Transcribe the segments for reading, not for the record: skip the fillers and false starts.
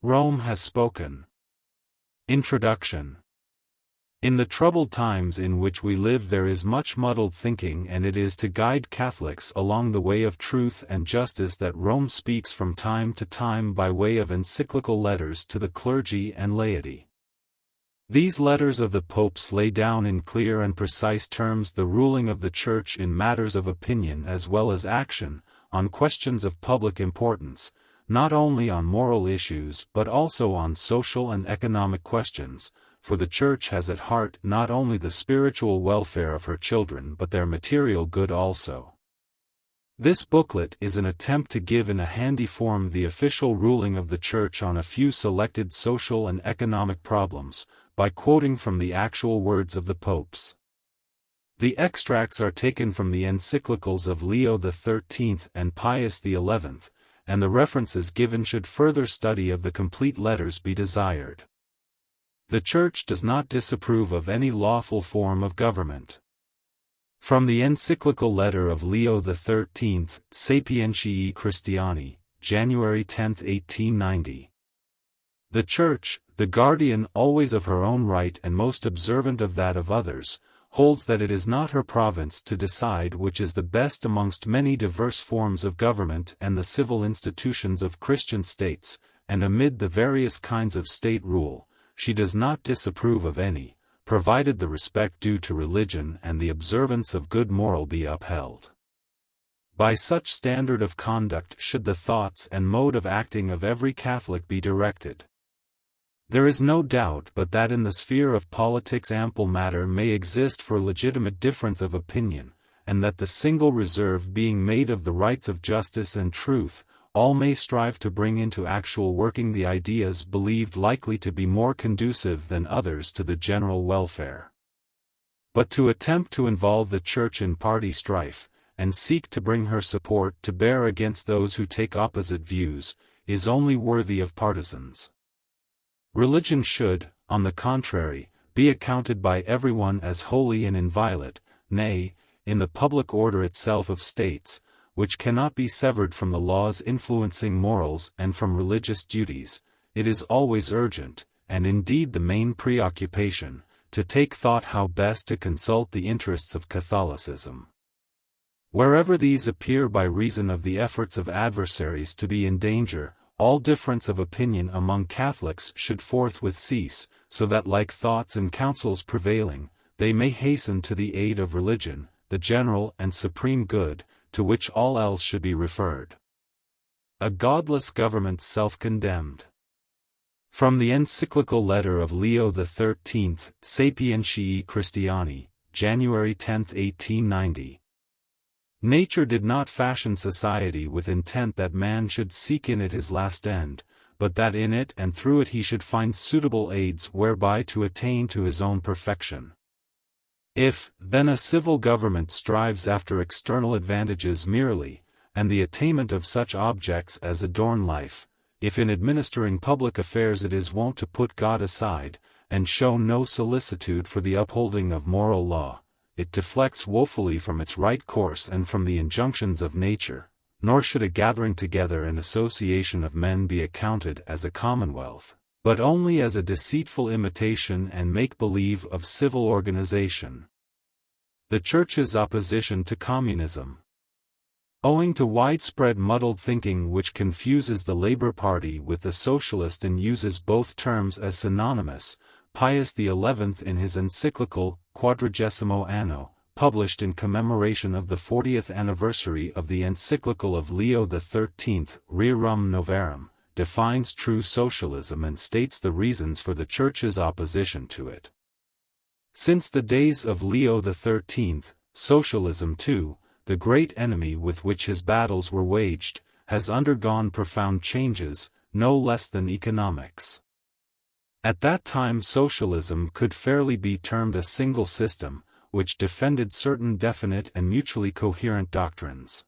Rome has spoken. Introduction. In the troubled times in which we live there is much muddled thinking, and it is to guide Catholics along the way of truth and justice that Rome speaks from time to time by way of encyclical letters to the clergy and laity. These letters of the popes lay down in clear and precise terms the ruling of the Church in matters of opinion as well as action, on questions of public importance, not only on moral issues but also on social and economic questions, for the Church has at heart not only the spiritual welfare of her children but their material good also. This booklet is an attempt to give in a handy form the official ruling of the Church on a few selected social and economic problems, by quoting from the actual words of the popes. The extracts are taken from the encyclicals of Leo XIII and Pius XI, and the references given should further study of the complete letters be desired. The Church does not disapprove of any lawful form of government. From the encyclical letter of Leo XIII, Sapientiae Christiani, January 10, 1890. The Church, the guardian always of her own right and most observant of that of others, holds that it is not her province to decide which is the best amongst many diverse forms of government and the civil institutions of Christian states, and amid the various kinds of state rule, she does not disapprove of any, provided the respect due to religion and the observance of good moral be upheld. By such standard of conduct should the thoughts and mode of acting of every Catholic be directed. There is no doubt but that in the sphere of politics ample matter may exist for legitimate difference of opinion, and that the single reserve being made of the rights of justice and truth, all may strive to bring into actual working the ideas believed likely to be more conducive than others to the general welfare. But to attempt to involve the Church in party strife, and seek to bring her support to bear against those who take opposite views, is only worthy of partisans. Religion should, on the contrary, be accounted by everyone as holy and inviolate, nay, in the public order itself of states, which cannot be severed from the laws influencing morals and from religious duties, it is always urgent, and indeed the main preoccupation, to take thought how best to consult the interests of Catholicism. Wherever these appear by reason of the efforts of adversaries to be in danger, all difference of opinion among Catholics should forthwith cease, so that like thoughts and counsels prevailing, they may hasten to the aid of religion, the general and supreme good, to which all else should be referred. A godless government self-condemned. From the encyclical letter of Leo XIII, Sapientiae Christiani, January 10, 1890. Nature did not fashion society with intent that man should seek in it his last end, but that in it and through it he should find suitable aids whereby to attain to his own perfection. If, then, a civil government strives after external advantages merely, and the attainment of such objects as adorn life, if in administering public affairs it is wont to put God aside, and show no solicitude for the upholding of moral law, it deflects woefully from its right course and from the injunctions of nature, nor should a gathering together and association of men be accounted as a commonwealth, but only as a deceitful imitation and make-believe of civil organization. The Church's opposition to communism. Owing to widespread muddled thinking which confuses the Labour Party with the Socialist and uses both terms as synonymous, Pius XI in his encyclical, Quadragesimo Anno, published in commemoration of the 40th anniversary of the encyclical of Leo XIII, Rerum Novarum, defines true socialism and states the reasons for the Church's opposition to it. Since the days of Leo XIII, socialism too, the great enemy with which his battles were waged, has undergone profound changes, no less than economics. At that time socialism could fairly be termed a single system, which defended certain definite and mutually coherent doctrines.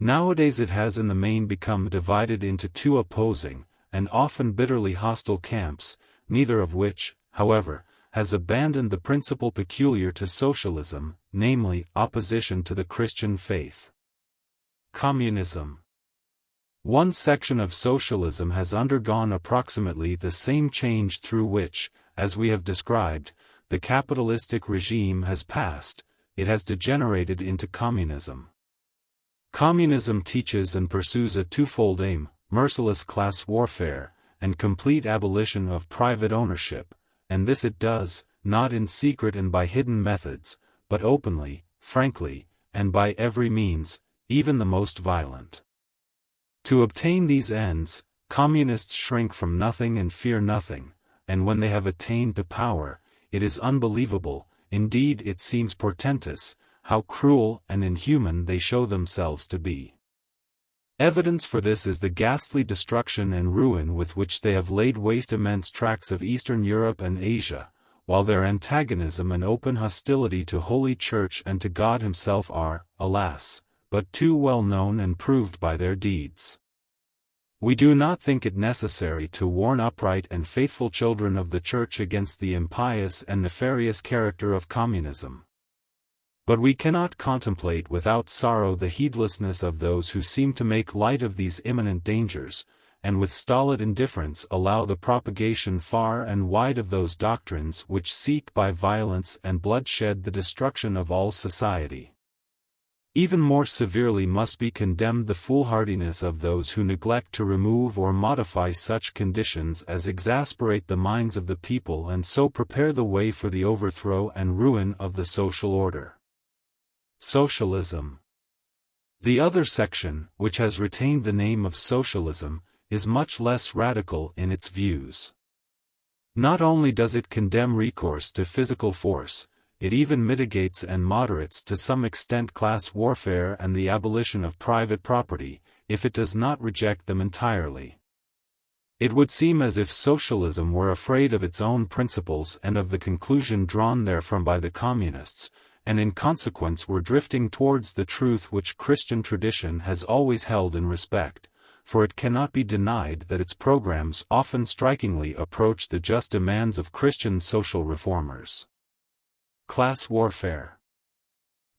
Nowadays it has in the main become divided into two opposing, and often bitterly hostile camps, neither of which, however, has abandoned the principle peculiar to socialism, namely, opposition to the Christian faith. Communism. One section of socialism has undergone approximately the same change through which, as we have described, the capitalistic regime has passed. It has degenerated into communism. Communism teaches and pursues a twofold aim: merciless class warfare, and complete abolition of private ownership, and this it does, not in secret and by hidden methods, but openly, frankly, and by every means, even the most violent. To obtain these ends, communists shrink from nothing and fear nothing, and when they have attained to power, it is unbelievable, indeed it seems portentous, how cruel and inhuman they show themselves to be. Evidence for this is the ghastly destruction and ruin with which they have laid waste immense tracts of Eastern Europe and Asia, while their antagonism and open hostility to Holy Church and to God Himself are, alas, but too well known and proved by their deeds. We do not think it necessary to warn upright and faithful children of the Church against the impious and nefarious character of communism. But we cannot contemplate without sorrow the heedlessness of those who seem to make light of these imminent dangers, and with stolid indifference allow the propagation far and wide of those doctrines which seek by violence and bloodshed the destruction of all society. Even more severely must be condemned the foolhardiness of those who neglect to remove or modify such conditions as exasperate the minds of the people and so prepare the way for the overthrow and ruin of the social order. Socialism. The other section, which has retained the name of socialism, is much less radical in its views. Not only does it condemn recourse to physical force, it even mitigates and moderates to some extent class warfare and the abolition of private property, if it does not reject them entirely. It would seem as if socialism were afraid of its own principles and of the conclusion drawn therefrom by the communists, and in consequence were drifting towards the truth which Christian tradition has always held in respect, for it cannot be denied that its programs often strikingly approach the just demands of Christian social reformers. Class warfare.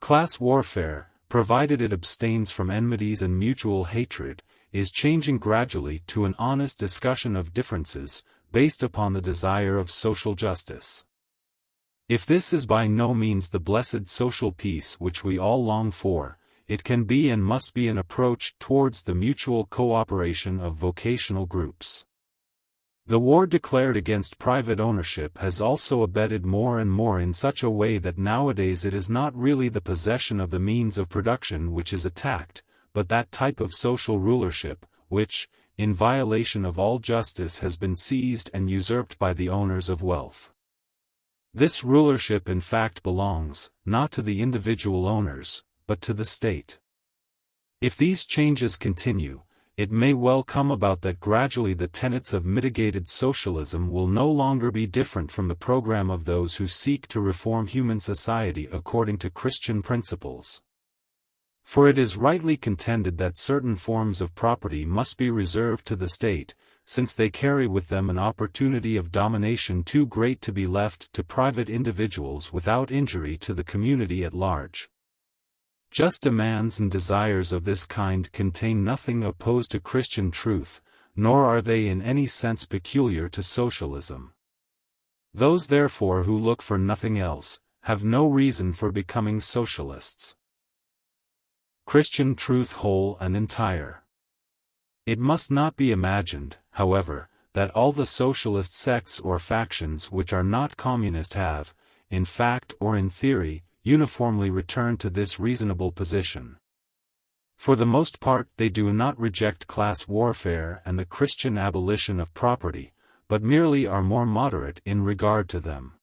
Class warfare, provided it abstains from enmities and mutual hatred, is changing gradually to an honest discussion of differences, based upon the desire of social justice. If this is by no means the blessed social peace which we all long for, it can be and must be an approach towards the mutual cooperation of vocational groups. The war declared against private ownership has also abetted more and more in such a way that nowadays it is not really the possession of the means of production which is attacked, but that type of social rulership, which, in violation of all justice has been seized and usurped by the owners of wealth. This rulership in fact belongs, not to the individual owners, but to the state. If these changes continue, it may well come about that gradually the tenets of mitigated socialism will no longer be different from the program of those who seek to reform human society according to Christian principles. For it is rightly contended that certain forms of property must be reserved to the state, since they carry with them an opportunity of domination too great to be left to private individuals without injury to the community at large. Just demands and desires of this kind contain nothing opposed to Christian truth, nor are they in any sense peculiar to socialism. Those therefore who look for nothing else, have no reason for becoming socialists. Christian truth whole and entire. It must not be imagined, however, that all the socialist sects or factions which are not communist have, in fact or in theory, uniformly return to this reasonable position. For the most part they do not reject class warfare and the Christian abolition of property, but merely are more moderate in regard to them.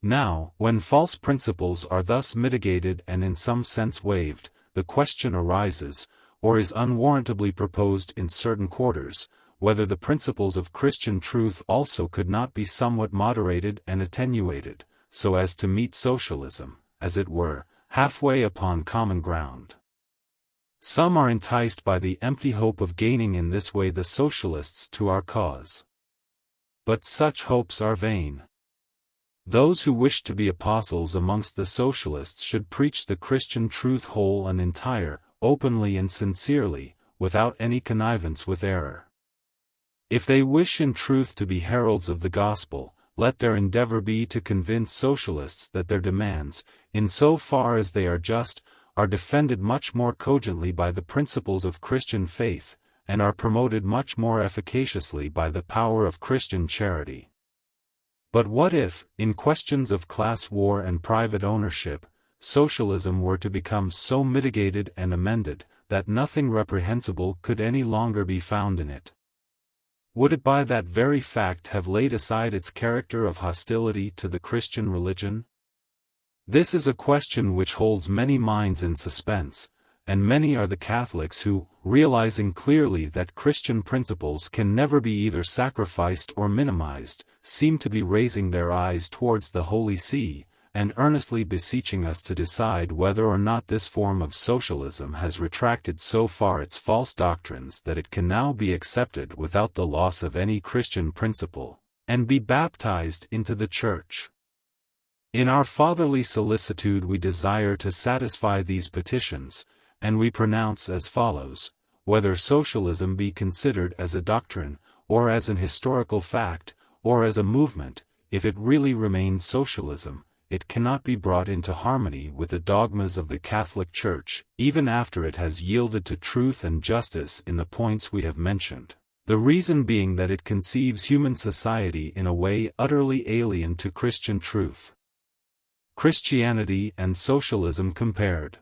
Now, when false principles are thus mitigated and in some sense waived, the question arises, or is unwarrantably proposed in certain quarters, whether the principles of Christian truth also could not be somewhat moderated and attenuated, so as to meet socialism, as it were, halfway upon common ground. Some are enticed by the empty hope of gaining in this way the socialists to our cause. But such hopes are vain. Those who wish to be apostles amongst the socialists should preach the Christian truth whole and entire, openly and sincerely, without any connivance with error. If they wish in truth to be heralds of the gospel, let their endeavor be to convince socialists that their demands, in so far as they are just, are defended much more cogently by the principles of Christian faith, and are promoted much more efficaciously by the power of Christian charity. But what if, in questions of class war and private ownership, socialism were to become so mitigated and amended, that nothing reprehensible could any longer be found in it? Would it by that very fact have laid aside its character of hostility to the Christian religion? This is a question which holds many minds in suspense, and many are the Catholics who, realizing clearly that Christian principles can never be either sacrificed or minimized, seem to be raising their eyes towards the Holy See, and earnestly beseeching us to decide whether or not this form of socialism has retracted so far its false doctrines that it can now be accepted without the loss of any Christian principle, and be baptized into the Church. In our fatherly solicitude we desire to satisfy these petitions, and we pronounce as follows: whether socialism be considered as a doctrine, or as an historical fact, or as a movement, if it really remains socialism, it cannot be brought into harmony with the dogmas of the Catholic Church, even after it has yielded to truth and justice in the points we have mentioned, the reason being that it conceives human society in a way utterly alien to Christian truth. Christianity and socialism compared.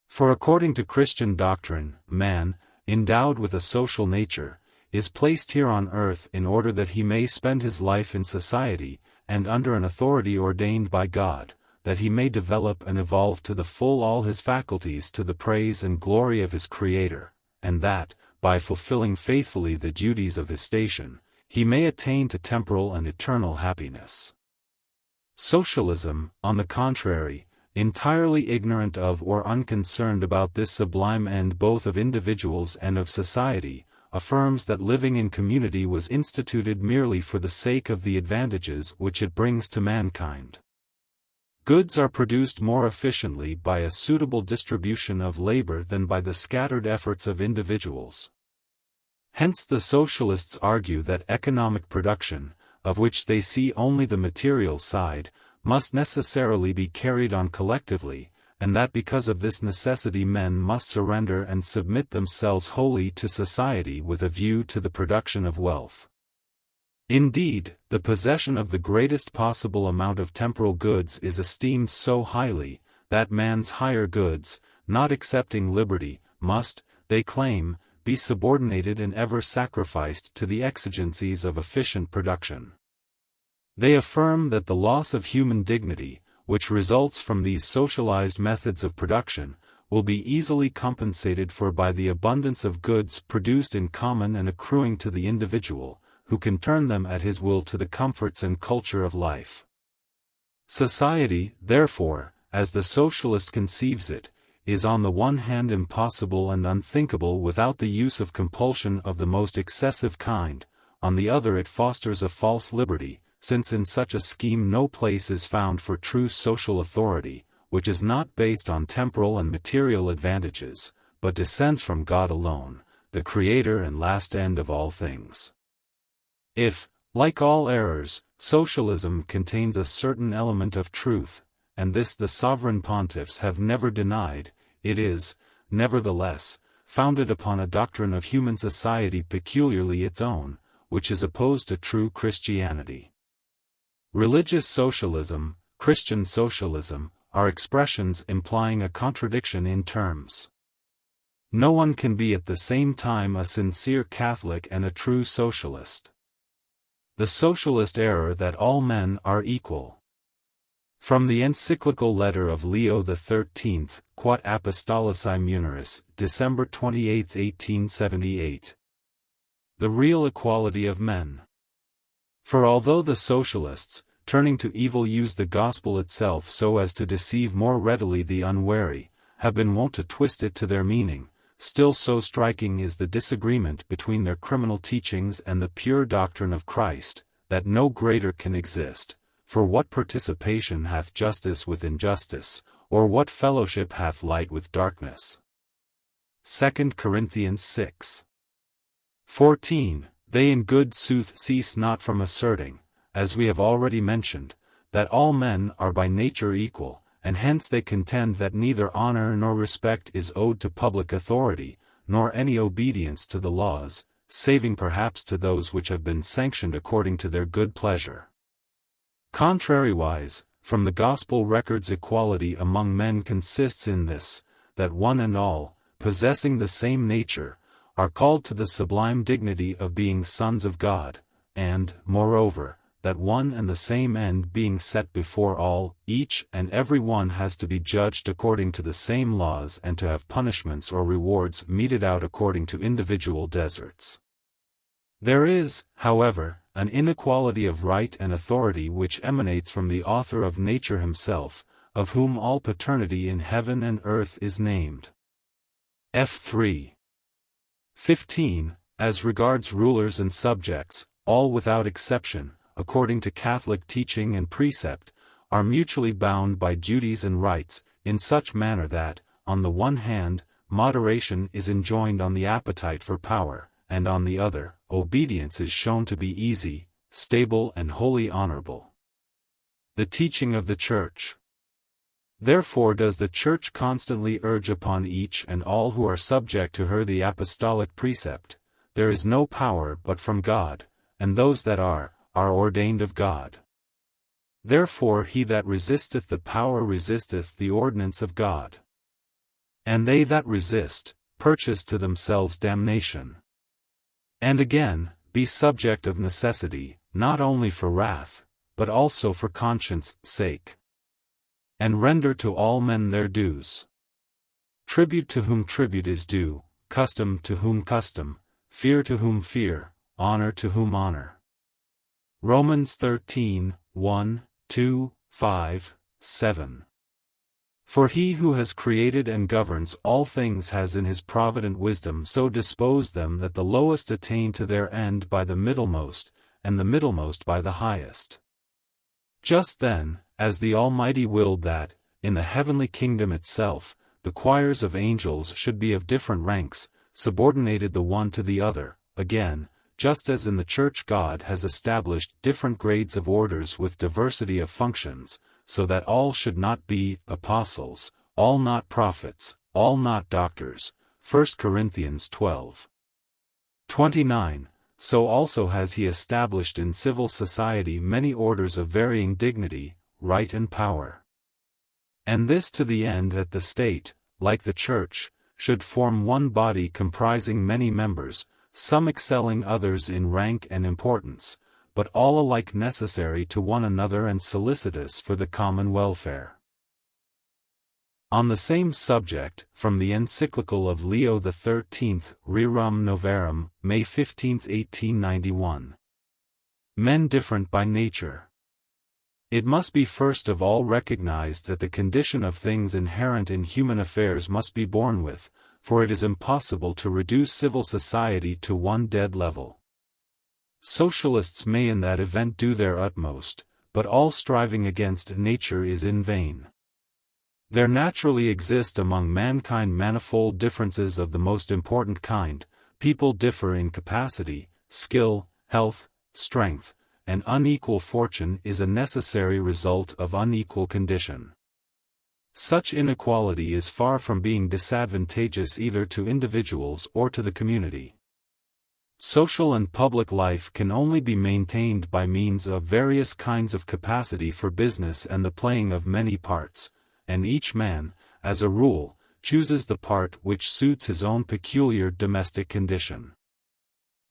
For according to Christian doctrine, man, endowed with a social nature, is placed here on earth in order that he may spend his life in society, and under an authority ordained by God, that he may develop and evolve to the full all his faculties to the praise and glory of his Creator, and that, by fulfilling faithfully the duties of his station, he may attain to temporal and eternal happiness. Socialism, on the contrary, entirely ignorant of or unconcerned about this sublime end both of individuals and of society, affirms that living in community was instituted merely for the sake of the advantages which it brings to mankind. Goods are produced more efficiently by a suitable distribution of labor than by the scattered efforts of individuals. Hence the socialists argue that economic production, of which they see only the material side, must necessarily be carried on collectively, and that because of this necessity men must surrender and submit themselves wholly to society with a view to the production of wealth. Indeed, the possession of the greatest possible amount of temporal goods is esteemed so highly, that man's higher goods, not excepting liberty, must, they claim, be subordinated and ever sacrificed to the exigencies of efficient production. They affirm that the loss of human dignity, which results from these socialized methods of production, will be easily compensated for by the abundance of goods produced in common and accruing to the individual, who can turn them at his will to the comforts and culture of life. Society, therefore, as the socialist conceives it, is on the one hand impossible and unthinkable without the use of compulsion of the most excessive kind, on the other it fosters a false liberty, since in such a scheme no place is found for true social authority, which is not based on temporal and material advantages, but descends from God alone, the Creator and last end of all things. If, like all errors, socialism contains a certain element of truth, and this the sovereign pontiffs have never denied, it is, nevertheless, founded upon a doctrine of human society peculiarly its own, which is opposed to true Christianity. Religious socialism, Christian socialism, are expressions implying a contradiction in terms. No one can be at the same time a sincere Catholic and a true socialist. The socialist error that all men are equal. From the encyclical letter of Leo XIII, Quod Apostolici Muneris, December 28, 1878. The real equality of men. For although the socialists, turning to evil, use the gospel itself so as to deceive more readily the unwary, have been wont to twist it to their meaning, still so striking is the disagreement between their criminal teachings and the pure doctrine of Christ, that no greater can exist. For what participation hath justice with injustice, or what fellowship hath light with darkness? 2 Corinthians 6. 14. They in good sooth cease not from asserting, as we have already mentioned, that all men are by nature equal, and hence they contend that neither honor nor respect is owed to public authority, nor any obedience to the laws, saving perhaps to those which have been sanctioned according to their good pleasure. Contrariwise, from the gospel records equality among men consists in this, that one and all, possessing the same nature, are called to the sublime dignity of being sons of God, and, moreover, that one and the same end being set before all, each and every one has to be judged according to the same laws and to have punishments or rewards meted out according to individual deserts. There is, however, an inequality of right and authority which emanates from the author of nature himself, of whom all paternity in heaven and earth is named. F3. 15. As regards rulers and subjects, all without exception, according to Catholic teaching and precept, are mutually bound by duties and rights, in such manner that, on the one hand, moderation is enjoined on the appetite for power, and on the other, obedience is shown to be easy, stable and wholly honorable. The teaching of the Church. Therefore does the Church constantly urge upon each and all who are subject to her the apostolic precept, there is no power but from God, and those that are ordained of God. Therefore he that resisteth the power resisteth the ordinance of God. And they that resist, purchase to themselves damnation. And again, be subject of necessity, not only for wrath, but also for conscience' sake. And render to all men their dues. Tribute to whom tribute is due, custom to whom custom, fear to whom fear, honor to whom honor. Romans 13, 1, 2, 5, 7. For he who has created and governs all things has in his provident wisdom so disposed them that the lowest attain to their end by the middlemost, and the middlemost by the highest. Just then, as the Almighty willed that, in the heavenly kingdom itself, the choirs of angels should be of different ranks, subordinated the one to the other, again, just as in the Church God has established different grades of orders with diversity of functions, so that all should not be apostles, all not prophets, all not doctors. 1 Corinthians 12. 29. So also has he established in civil society many orders of varying dignity, right and power. And this to the end that the state, like the Church, should form one body comprising many members, some excelling others in rank and importance, but all alike necessary to one another and solicitous for the common welfare. On the same subject, from the encyclical of Leo XIII, Rerum Novarum, May 15, 1891. Men different by nature. It must be first of all recognized that the condition of things inherent in human affairs must be borne with, for it is impossible to reduce civil society to one dead level. Socialists may in that event do their utmost, but all striving against nature is in vain. There naturally exist among mankind manifold differences of the most important kind. People differ in capacity, skill, health, strength, and unequal fortune is a necessary result of unequal condition. Such inequality is far from being disadvantageous either to individuals or to the community. Social and public life can only be maintained by means of various kinds of capacity for business and the playing of many parts, and each man, as a rule, chooses the part which suits his own peculiar domestic condition.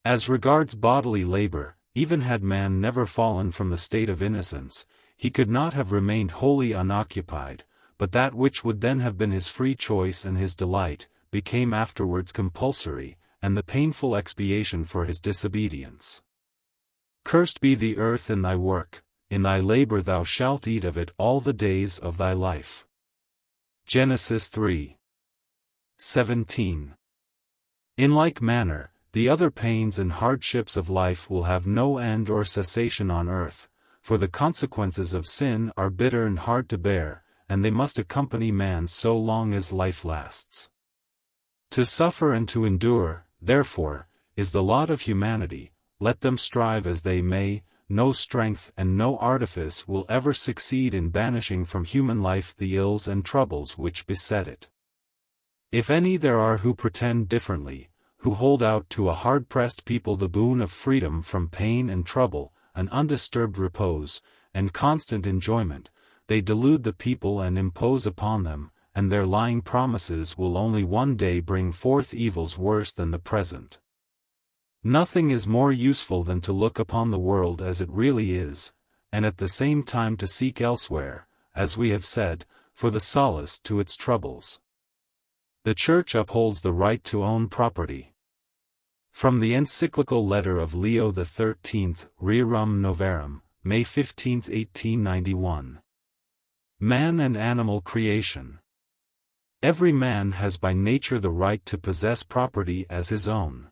As regards bodily labor, even had man never fallen from the state of innocence, he could not have remained wholly unoccupied, but that which would then have been his free choice and his delight, became afterwards compulsory, and the painful expiation for his disobedience. Cursed be the earth in thy work, in thy labor thou shalt eat of it all the days of thy life. Genesis 3. 17. In like manner, the other pains and hardships of life will have no end or cessation on earth, for the consequences of sin are bitter and hard to bear, and they must accompany man so long as life lasts. To suffer and to endure, therefore, is the lot of humanity. Let them strive as they may, no strength and no artifice will ever succeed in banishing from human life the ills and troubles which beset it. If any there are who pretend differently, who hold out to a hard-pressed people the boon of freedom from pain and trouble, an undisturbed repose, and constant enjoyment, they delude the people and impose upon them, and their lying promises will only one day bring forth evils worse than the present. Nothing is more useful than to look upon the world as it really is, and at the same time to seek elsewhere, as we have said, for the solace to its troubles. The Church upholds the right to own property. From the encyclical letter of Leo XIII, Rerum Novarum, May 15, 1891. Man and Animal Creation. Every man has by nature the right to possess property as his own.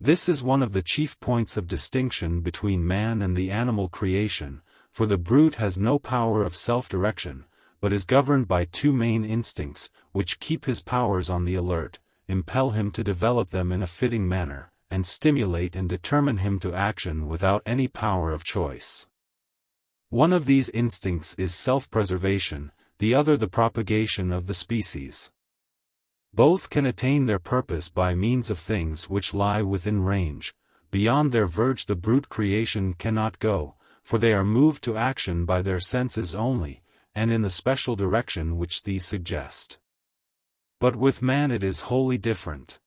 This is one of the chief points of distinction between man and the animal creation, for the brute has no power of self-direction, but is governed by two main instincts, which keep his powers on the alert, impel him to develop them in a fitting manner, and stimulate and determine him to action without any power of choice. One of these instincts is self-preservation, the other the propagation of the species. Both can attain their purpose by means of things which lie within range. Beyond their verge the brute creation cannot go, for they are moved to action by their senses only, and in the special direction which these suggest. But with man it is wholly different.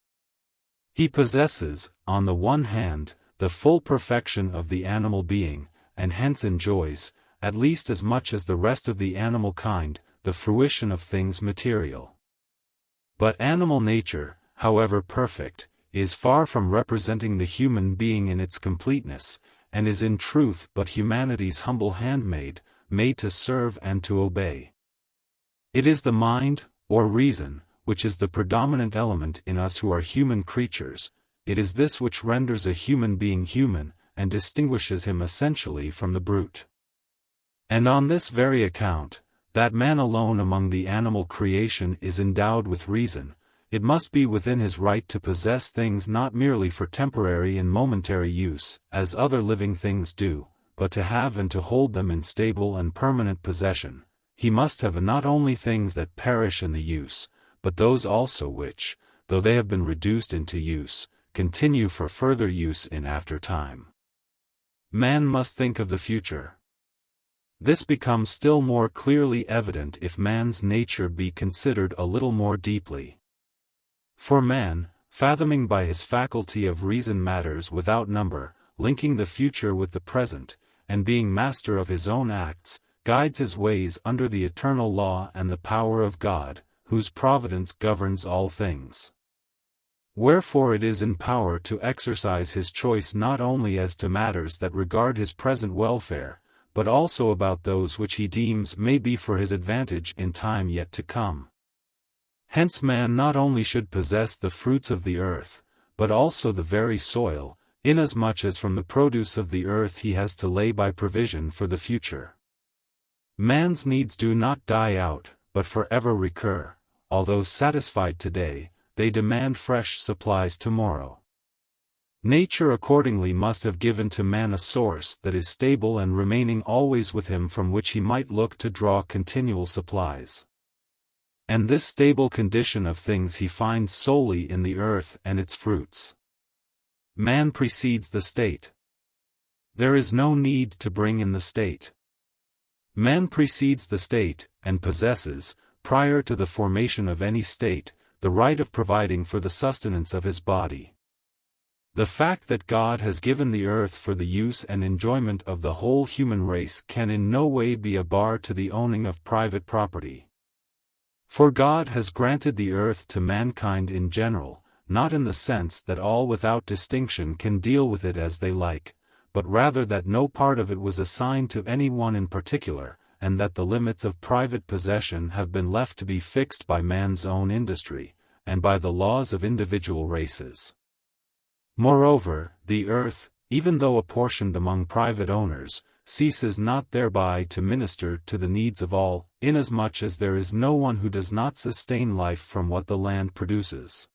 He possesses, on the one hand, the full perfection of the animal being, and hence enjoys, at least as much as the rest of the animal kind, the fruition of things material. But animal nature, however perfect, is far from representing the human being in its completeness, and is in truth but humanity's humble handmaid, made to serve and to obey. It is the mind, or reason, which is the predominant element in us who are human creatures. It is this which renders a human being human, and distinguishes him essentially from the brute. And on this very account, that man alone among the animal creation is endowed with reason, it must be within his right to possess things not merely for temporary and momentary use, as other living things do, but to have and to hold them in stable and permanent possession. He must have not only things that perish in the use, but those also which, though they have been reduced into use, continue for further use in after time. Man must think of the future. This becomes still more clearly evident if man's nature be considered a little more deeply. For man, fathoming by his faculty of reason matters without number, linking the future with the present, and being master of his own acts, guides his ways under the eternal law and the power of God, whose providence governs all things. Wherefore it is in power to exercise his choice not only as to matters that regard his present welfare, but also about those which he deems may be for his advantage in time yet to come. Hence man not only should possess the fruits of the earth, but also the very soil, inasmuch as from the produce of the earth he has to lay by provision for the future. Man's needs do not die out, but forever recur. Although satisfied today, they demand fresh supplies tomorrow. Nature accordingly must have given to man a source that is stable and remaining always with him from which he might look to draw continual supplies. And this stable condition of things he finds solely in the earth and its fruits. Man precedes the state. There is no need to bring in the state. Man precedes the state, and possesses, prior to the formation of any state, the right of providing for the sustenance of his body. The fact that God has given the earth for the use and enjoyment of the whole human race can in no way be a bar to the owning of private property. For God has granted the earth to mankind in general, not in the sense that all without distinction can deal with it as they like, but rather that no part of it was assigned to any one in particular, and that the limits of private possession have been left to be fixed by man's own industry, and by the laws of individual races. Moreover, the earth, even though apportioned among private owners, ceases not thereby to minister to the needs of all, inasmuch as there is no one who does not sustain life from what the land produces.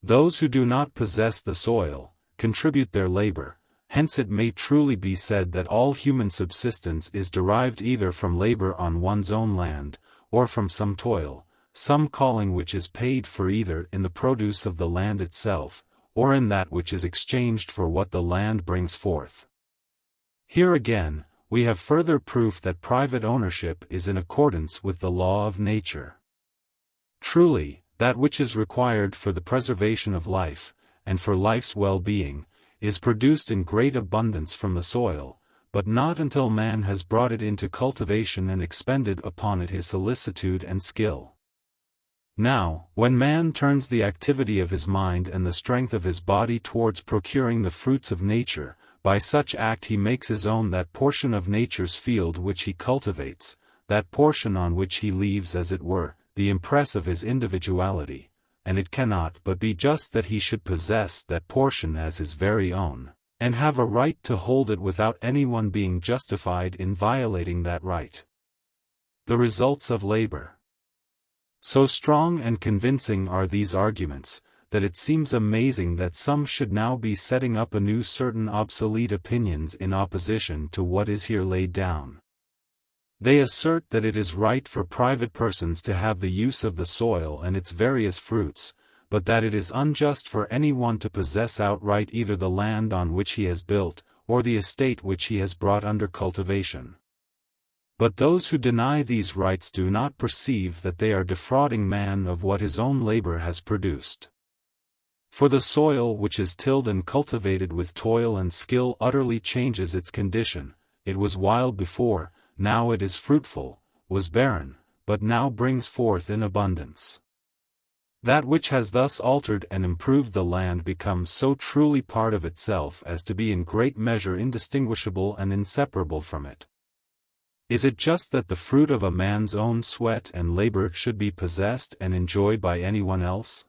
Those who do not possess the soil, contribute their labor, hence it may truly be said that all human subsistence is derived either from labor on one's own land, or from some toil, some calling which is paid for either in the produce of the land itself, or in that which is exchanged for what the land brings forth. Here again, we have further proof that private ownership is in accordance with the law of nature. Truly, that which is required for the preservation of life, and for life's well-being, is produced in great abundance from the soil, but not until man has brought it into cultivation and expended upon it his solicitude and skill. Now, when man turns the activity of his mind and the strength of his body towards procuring the fruits of nature, by such act he makes his own that portion of nature's field which he cultivates, that portion on which he leaves as it were, the impress of his individuality, and it cannot but be just that he should possess that portion as his very own, and have a right to hold it without anyone being justified in violating that right. The results of labor. So strong and convincing are these arguments, that it seems amazing that some should now be setting up anew certain obsolete opinions in opposition to what is here laid down. They assert that it is right for private persons to have the use of the soil and its various fruits, but that it is unjust for any one to possess outright either the land on which he has built, or the estate which he has brought under cultivation. But those who deny these rights do not perceive that they are defrauding man of what his own labor has produced. For the soil which is tilled and cultivated with toil and skill utterly changes its condition. It was wild before, now it is fruitful, was barren, but now brings forth in abundance. That which has thus altered and improved the land becomes so truly part of itself as to be in great measure indistinguishable and inseparable from it. Is it just that the fruit of a man's own sweat and labor should be possessed and enjoyed by anyone else?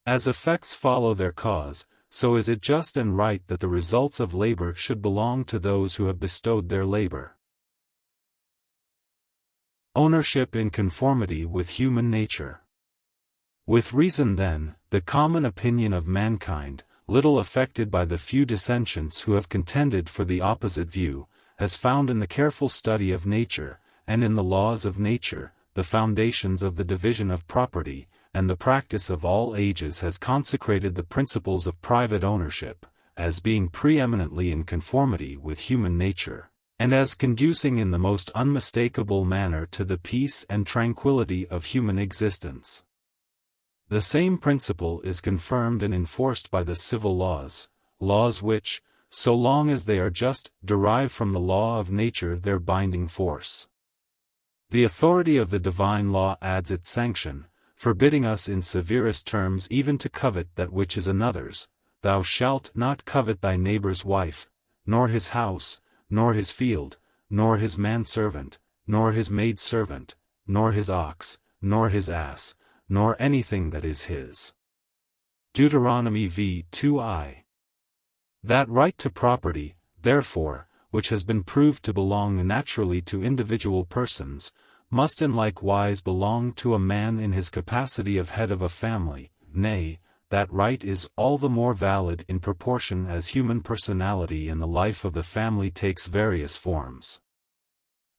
As effects follow their cause, so is it just and right that the results of labor should belong to those who have bestowed their labor. Ownership in conformity with human nature. With reason then, the common opinion of mankind, little affected by the few dissentients who have contended for the opposite view, has found in the careful study of nature, and in the laws of nature, the foundations of the division of property, and the practice of all ages has consecrated the principles of private ownership, as being preeminently in conformity with human nature, and as conducing in the most unmistakable manner to the peace and tranquility of human existence. The same principle is confirmed and enforced by the civil laws, laws which, so long as they are just, derive from the law of nature their binding force. The authority of the divine law adds its sanction, forbidding us in severest terms even to covet that which is another's. Thou shalt not covet thy neighbor's wife, nor his house, nor his field, nor his manservant, nor his maidservant, nor his ox, nor his ass, nor anything that is his. Deuteronomy v. 2I. That right to property, therefore, which has been proved to belong naturally to individual persons, must in like wise belong to a man in his capacity of head of a family. Nay, that right is all the more valid in proportion as human personality in the life of the family takes various forms.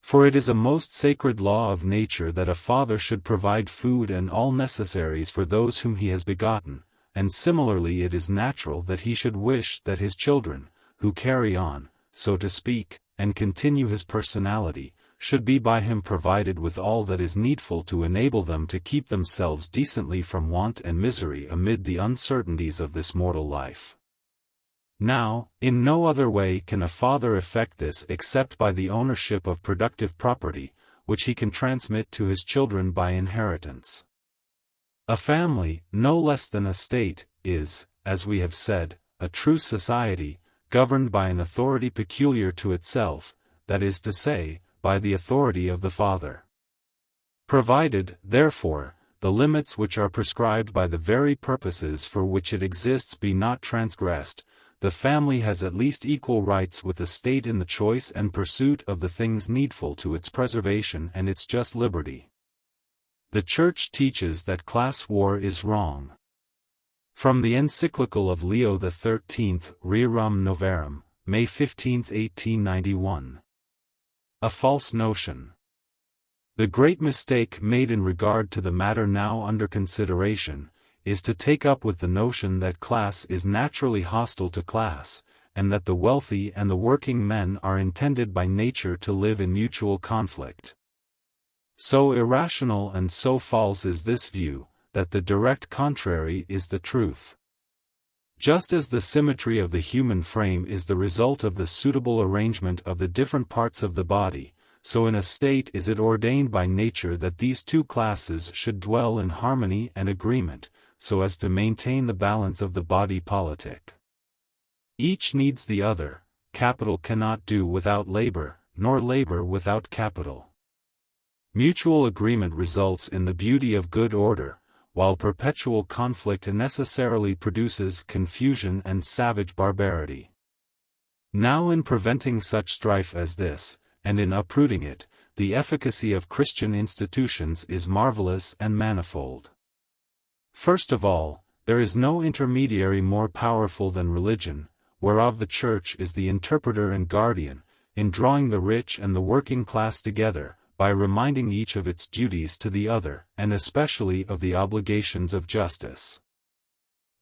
For it is a most sacred law of nature that a father should provide food and all necessaries for those whom he has begotten, and similarly it is natural that he should wish that his children, who carry on, so to speak, and continue his personality, should be by him provided with all that is needful to enable them to keep themselves decently from want and misery amid the uncertainties of this mortal life. Now, in no other way can a father effect this except by the ownership of productive property, which he can transmit to his children by inheritance. A family, no less than a state, is, as we have said, a true society, governed by an authority peculiar to itself, that is to say, by the authority of the father. Provided, therefore, the limits which are prescribed by the very purposes for which it exists be not transgressed, the family has at least equal rights with the state in the choice and pursuit of the things needful to its preservation and its just liberty. The Church teaches that class war is wrong. From the encyclical of Leo XIII, Rerum Novarum, May 15, 1891. A false notion. The great mistake made in regard to the matter now under consideration, is to take up with the notion that class is naturally hostile to class, and that the wealthy and the working men are intended by nature to live in mutual conflict. So irrational and so false is this view, that the direct contrary is the truth. Just as the symmetry of the human frame is the result of the suitable arrangement of the different parts of the body, so in a state is it ordained by nature that these two classes should dwell in harmony and agreement, so as to maintain the balance of the body politic. Each needs the other. Capital cannot do without labor, nor labor without capital. Mutual agreement results in the beauty of good order, while perpetual conflict necessarily produces confusion and savage barbarity. Now in preventing such strife as this, and in uprooting it, the efficacy of Christian institutions is marvelous and manifold. First of all, there is no intermediary more powerful than religion, whereof the Church is the interpreter and guardian, in drawing the rich and the working class together, by reminding each of its duties to the other, and especially of the obligations of justice.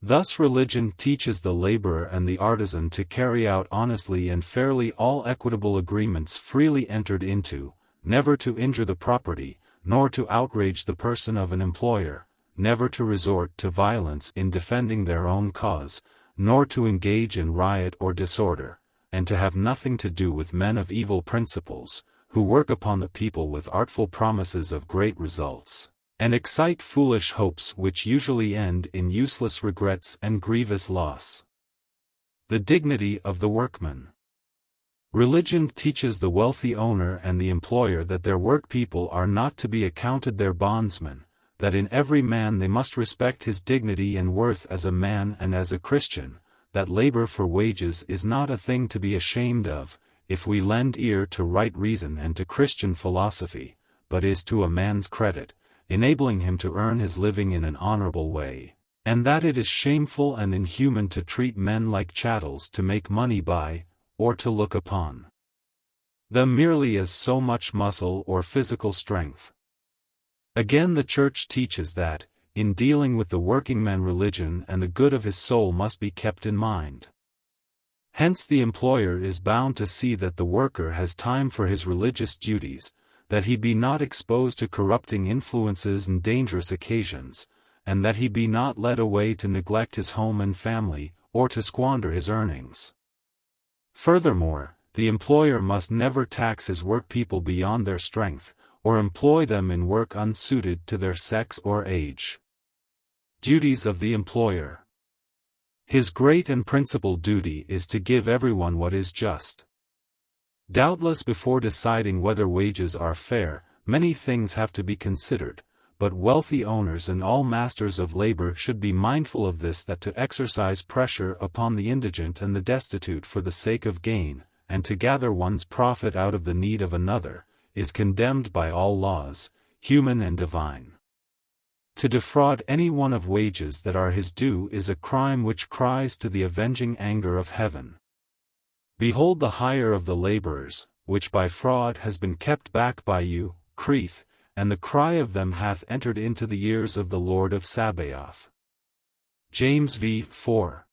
Thus religion teaches the laborer and the artisan to carry out honestly and fairly all equitable agreements freely entered into, never to injure the property, nor to outrage the person of an employer, never to resort to violence in defending their own cause, nor to engage in riot or disorder, and to have nothing to do with men of evil principles, who work upon the people with artful promises of great results, and excite foolish hopes which usually end in useless regrets and grievous loss. The dignity of the workman. Religion teaches the wealthy owner and the employer that their workpeople are not to be accounted their bondsmen, that in every man they must respect his dignity and worth as a man and as a Christian, that labor for wages is not a thing to be ashamed of, if we lend ear to right reason and to Christian philosophy, but is to a man's credit, enabling him to earn his living in an honorable way, and that it is shameful and inhuman to treat men like chattels to make money by, or to look upon them merely as so much muscle or physical strength. Again, the Church teaches that, in dealing with the workingman, religion and the good of his soul must be kept in mind. Hence the employer is bound to see that the worker has time for his religious duties, that he be not exposed to corrupting influences and dangerous occasions, and that he be not led away to neglect his home and family, or to squander his earnings. Furthermore, the employer must never tax his workpeople beyond their strength, or employ them in work unsuited to their sex or age. Duties of the employer. His great and principal duty is to give everyone what is just. Doubtless before deciding whether wages are fair, many things have to be considered, but wealthy owners and all masters of labor should be mindful of this, that to exercise pressure upon the indigent and the destitute for the sake of gain, and to gather one's profit out of the need of another, is condemned by all laws, human and divine. To defraud any one of wages that are his due is a crime which cries to the avenging anger of heaven. Behold the hire of the laborers, which by fraud has been kept back by you, Crete, and the cry of them hath entered into the ears of the Lord of Sabaoth. James v. 4.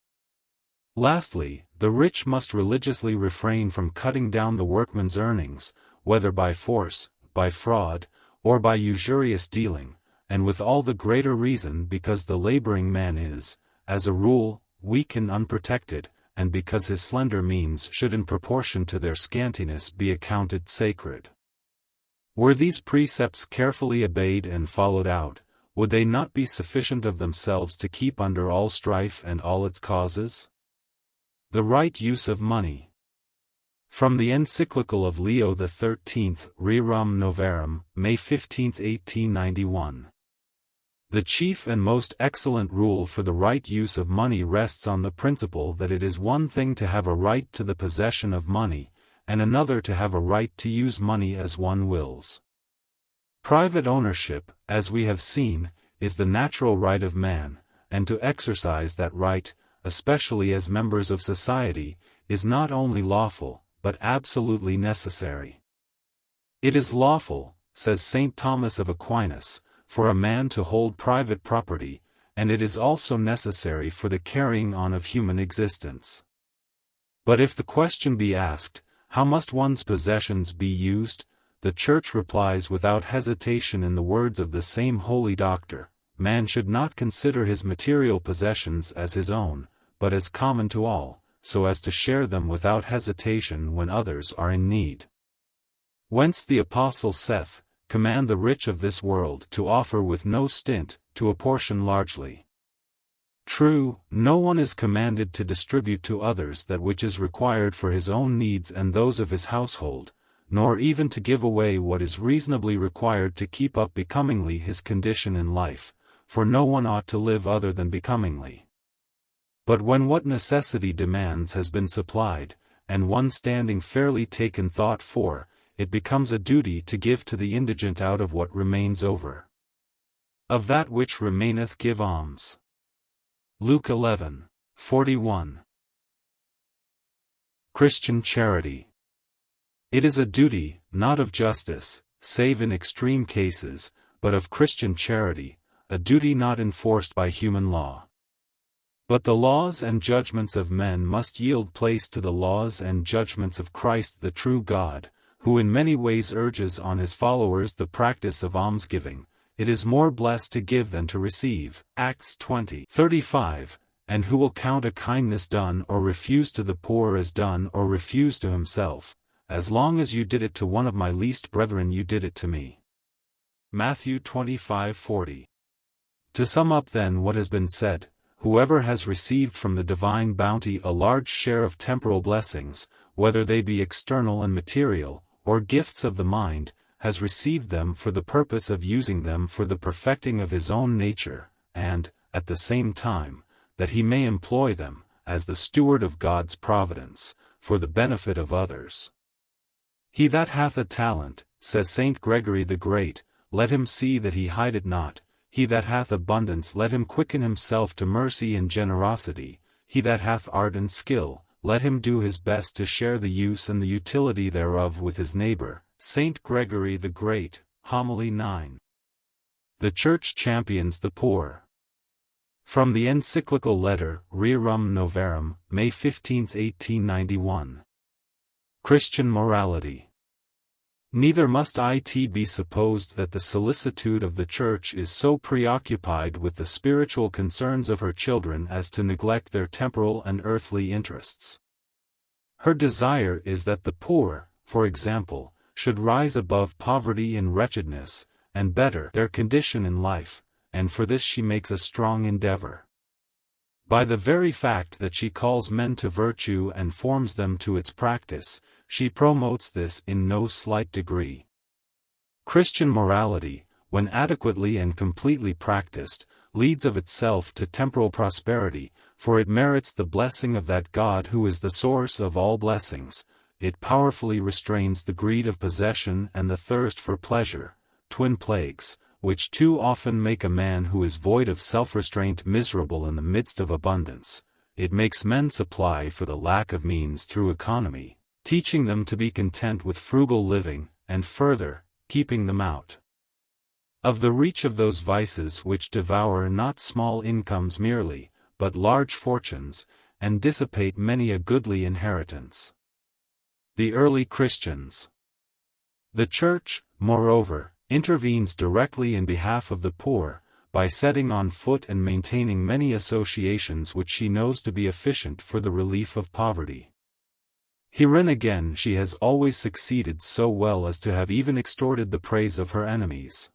Lastly, the rich must religiously refrain from cutting down the workman's earnings, whether by force, by fraud, or by usurious dealing, and with all the greater reason because the laboring man is, as a rule, weak and unprotected, and because his slender means should in proportion to their scantiness be accounted sacred. Were these precepts carefully obeyed and followed out, would they not be sufficient of themselves to keep under all strife and all its causes? The right use of money. From the encyclical of Leo XIII, Rerum Novarum, May 15, 1891. The chief and most excellent rule for the right use of money rests on the principle that it is one thing to have a right to the possession of money, and another to have a right to use money as one wills. Private ownership, as we have seen, is the natural right of man, and to exercise that right, especially as members of society, is not only lawful, but absolutely necessary. It is lawful, says St. Thomas of Aquinas, for a man to hold private property, and it is also necessary for the carrying on of human existence. But if the question be asked, how must one's possessions be used, the Church replies without hesitation in the words of the same holy doctor: man should not consider his material possessions as his own, but as common to all, so as to share them without hesitation when others are in need. Whence the Apostle saith, command the rich of this world to offer with no stint, to apportion largely. True, no one is commanded to distribute to others that which is required for his own needs and those of his household, nor even to give away what is reasonably required to keep up becomingly his condition in life, for no one ought to live other than becomingly. But when what necessity demands has been supplied, and one standing fairly taken thought for, it becomes a duty to give to the indigent out of what remains over. Of that which remaineth give alms. Luke 11:41. Christian charity. It is a duty, not of justice, save in extreme cases, but of Christian charity, a duty not enforced by human law. But the laws and judgments of men must yield place to the laws and judgments of Christ the true God, who in many ways urges on his followers the practice of almsgiving. It is more blessed to give than to receive, Acts 20:35, and who will count a kindness done or refuse to the poor as done or refuse to himself, as long as you did it to one of my least brethren you did it to me. Matthew 25:40. To sum up then what has been said, whoever has received from the divine bounty a large share of temporal blessings, whether they be external and material, or gifts of the mind, has received them for the purpose of using them for the perfecting of his own nature, and, at the same time, that he may employ them, as the steward of God's providence, for the benefit of others. He that hath a talent, says Saint Gregory the Great, let him see that he hide it not. He that hath abundance let him quicken himself to mercy and generosity. He that hath art and skill, let him do his best to share the use and the utility thereof with his neighbor. Saint Gregory the Great, Homily 9. The Church champions the poor. From the encyclical letter, Rerum Novarum, May 15, 1891. Christian morality. Neither must it be supposed that the solicitude of the Church is so preoccupied with the spiritual concerns of her children as to neglect their temporal and earthly interests. Her desire is that the poor, for example, should rise above poverty and wretchedness, and better their condition in life, and for this she makes a strong endeavor. By the very fact that she calls men to virtue and forms them to its practice, she promotes this in no slight degree. Christian morality, when adequately and completely practiced, leads of itself to temporal prosperity, for it merits the blessing of that God who is the source of all blessings. It powerfully restrains the greed of possession and the thirst for pleasure, twin plagues, which too often make a man who is void of self-restraint miserable in the midst of abundance. It makes men supply for the lack of means through economy, teaching them to be content with frugal living, and further, keeping them out of the reach of those vices which devour not small incomes merely, but large fortunes, and dissipate many a goodly inheritance. The early Christians. The Church, moreover, intervenes directly in behalf of the poor, by setting on foot and maintaining many associations which she knows to be efficient for the relief of poverty. Herein again she has always succeeded so well as to have even extorted the praise of her enemies.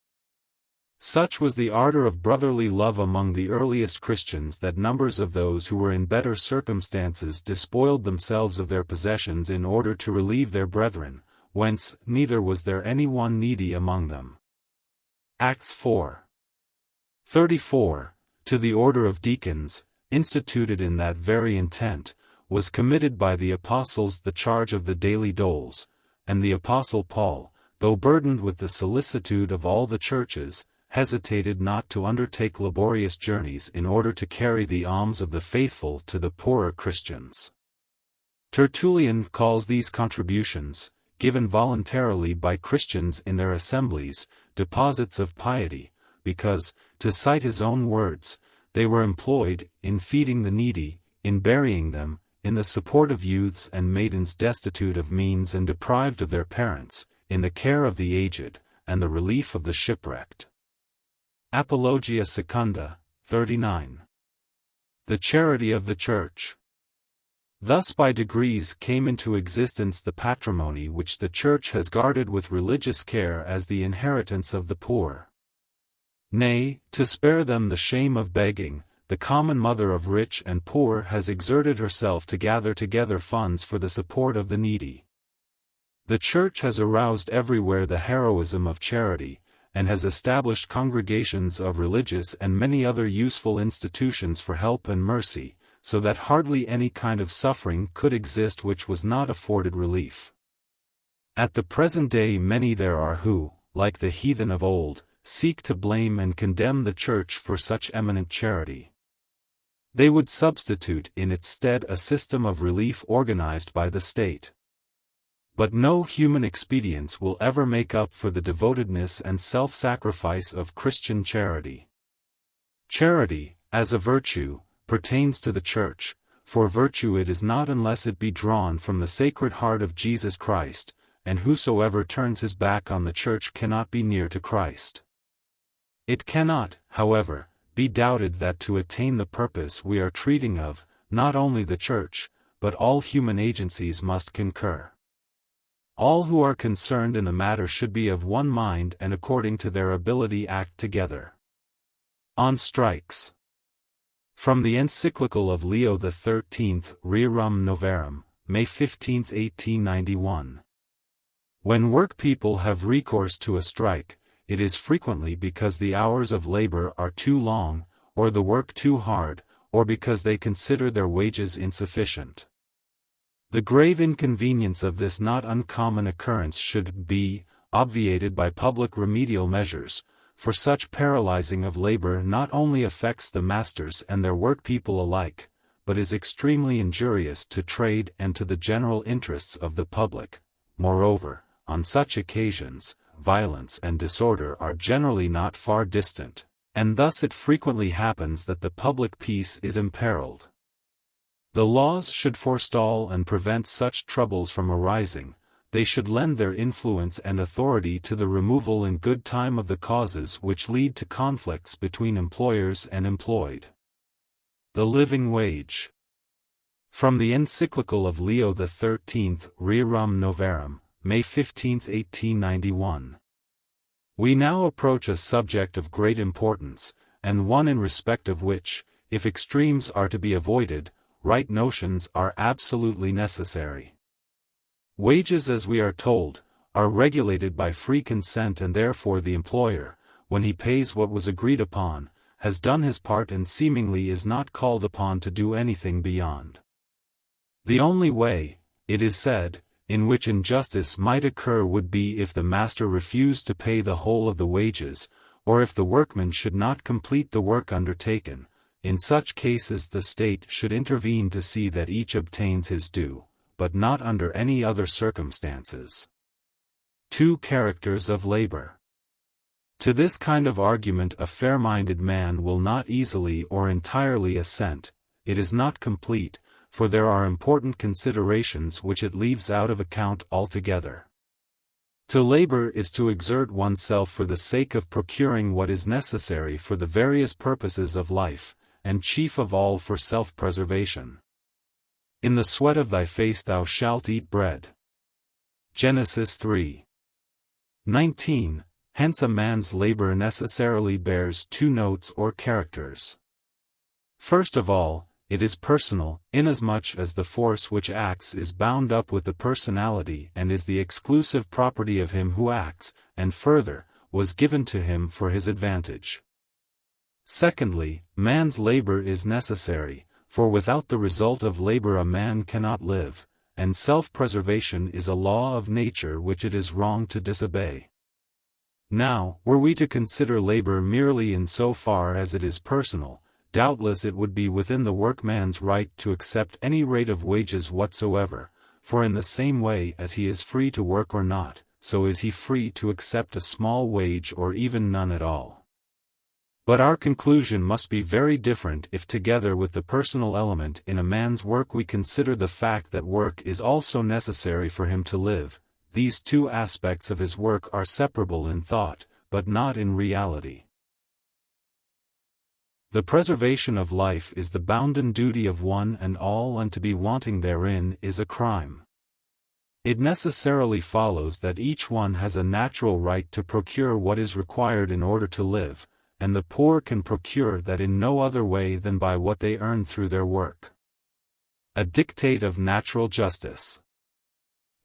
Such was the ardor of brotherly love among the earliest Christians that numbers of those who were in better circumstances despoiled themselves of their possessions in order to relieve their brethren, whence neither was there any one needy among them. Acts 4. 34. To the order of deacons, instituted in that very intent, was committed by the apostles the charge of the daily doles, and the apostle Paul, though burdened with the solicitude of all the churches, hesitated not to undertake laborious journeys in order to carry the alms of the faithful to the poorer Christians. Tertullian calls these contributions, given voluntarily by Christians in their assemblies, deposits of piety, because, to cite his own words, they were employed in feeding the needy, in burying them, in the support of youths and maidens destitute of means and deprived of their parents, in the care of the aged, and the relief of the shipwrecked. Apologia Secunda, 39. The charity of the Church. Thus by degrees came into existence the patrimony which the Church has guarded with religious care as the inheritance of the poor. Nay, to spare them the shame of begging, the common mother of rich and poor has exerted herself to gather together funds for the support of the needy. The Church has aroused everywhere the heroism of charity, and has established congregations of religious and many other useful institutions for help and mercy, so that hardly any kind of suffering could exist which was not afforded relief. At the present day many there are who, like the heathen of old, seek to blame and condemn the Church for such eminent charity. They would substitute in its stead a system of relief organized by the state. But no human expedients will ever make up for the devotedness and self-sacrifice of Christian charity. Charity, as a virtue, pertains to the Church, for virtue it is not unless it be drawn from the Sacred Heart of Jesus Christ, and whosoever turns his back on the Church cannot be near to Christ. It cannot, however, be doubted that to attain the purpose we are treating of, not only the Church, but all human agencies must concur. All who are concerned in the matter should be of one mind and according to their ability act together. On strikes. From the encyclical of Leo XIII, Rerum Novarum, May 15, 1891. When workpeople have recourse to a strike, it is frequently because the hours of labor are too long, or the work too hard, or because they consider their wages insufficient. The grave inconvenience of this not uncommon occurrence should be obviated by public remedial measures, for such paralyzing of labor not only affects the masters and their workpeople alike, but is extremely injurious to trade and to the general interests of the public. Moreover, on such occasions, violence and disorder are generally not far distant, and thus it frequently happens that the public peace is imperiled. The laws should forestall and prevent such troubles from arising. They should lend their influence and authority to the removal in good time of the causes which lead to conflicts between employers and employed. The living wage. From the encyclical of Leo XIII, Rerum Novarum, May 15, 1891. We now approach a subject of great importance, and one in respect of which, if extremes are to be avoided, right notions are absolutely necessary. Wages, as we are told, are regulated by free consent, and therefore the employer, when he pays what was agreed upon, has done his part and seemingly is not called upon to do anything beyond. The only way, it is said, in which injustice might occur would be if the master refused to pay the whole of the wages, or if the workman should not complete the work undertaken. In such cases the state should intervene to see that each obtains his due, but not under any other circumstances. Two characters of labor. To this kind of argument a fair-minded man will not easily or entirely assent. It is not complete, for there are important considerations which it leaves out of account altogether. To labor is to exert oneself for the sake of procuring what is necessary for the various purposes of life, and chief of all for self-preservation. In the sweat of thy face thou shalt eat bread. Genesis 3:19. Hence a man's labor necessarily bears two notes or characters. First of all, it is personal, inasmuch as the force which acts is bound up with the personality and is the exclusive property of him who acts, and further, was given to him for his advantage. Secondly, man's labor is necessary, for without the result of labor a man cannot live, and self-preservation is a law of nature which it is wrong to disobey. Now, were we to consider labor merely in so far as it is personal, doubtless it would be within the workman's right to accept any rate of wages whatsoever, for in the same way as he is free to work or not, so is he free to accept a small wage or even none at all. But our conclusion must be very different if together with the personal element in a man's work we consider the fact that work is also necessary for him to live. These two aspects of his work are separable in thought, but not in reality. The preservation of life is the bounden duty of one and all, and to be wanting therein is a crime. It necessarily follows that each one has a natural right to procure what is required in order to live, and the poor can procure that in no other way than by what they earn through their work. A dictate of natural justice.